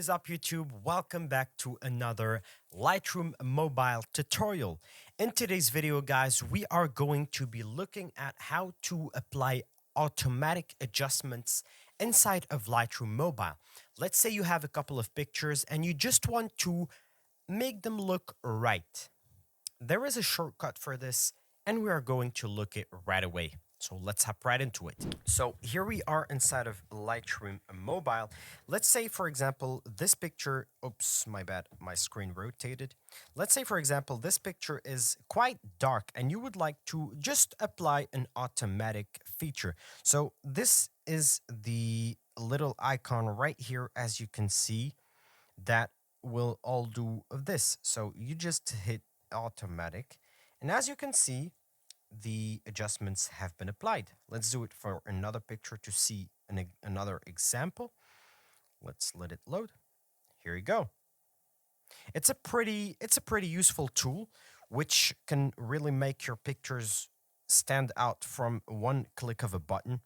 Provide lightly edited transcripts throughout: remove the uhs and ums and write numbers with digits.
is up, YouTube? Welcome back to another Lightroom Mobile tutorial. In today's video, guys, we are going to be looking at how to apply automatic adjustments inside of Lightroom Mobile. Let's say you have a couple of pictures and you just want to make them look right. There is a shortcut for this, and we are going to look it right away. So let's hop right into it. So here we are inside of Lightroom Mobile. Let's say, for example, this picture, oops, my bad, my screen rotated. Let's say, for example, this picture is quite dark and you would like to just apply an automatic feature. So this is the little icon right here, as you can see, that will all do this. So you just hit automatic, and as you can see, the adjustments have been applied. Let's do it for another picture to see another example. Let's let it load. Here you go. It's a pretty useful tool which can really make your pictures stand out from one click of a button.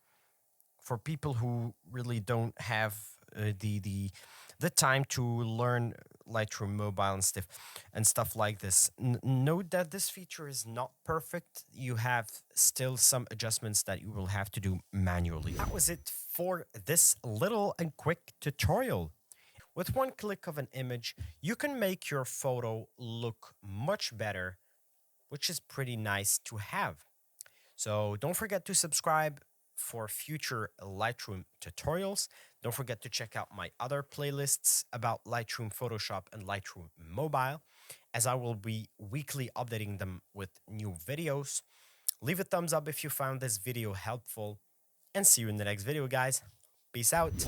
For people who really don't have the time to learn Lightroom Mobile and stuff like this. Note that this feature is not perfect. You have still some adjustments that you will have to do manually. That was it for this little and quick tutorial. With one click of an image, you can make your photo look much better, which is pretty nice to have. So don't forget to subscribe for future Lightroom tutorials. Don't forget to check out my other playlists about Lightroom Photoshop and Lightroom Mobile, as I will be weekly updating them with new videos. Leave a thumbs up if you found this video helpful, and see you in the next video, guys. Peace out.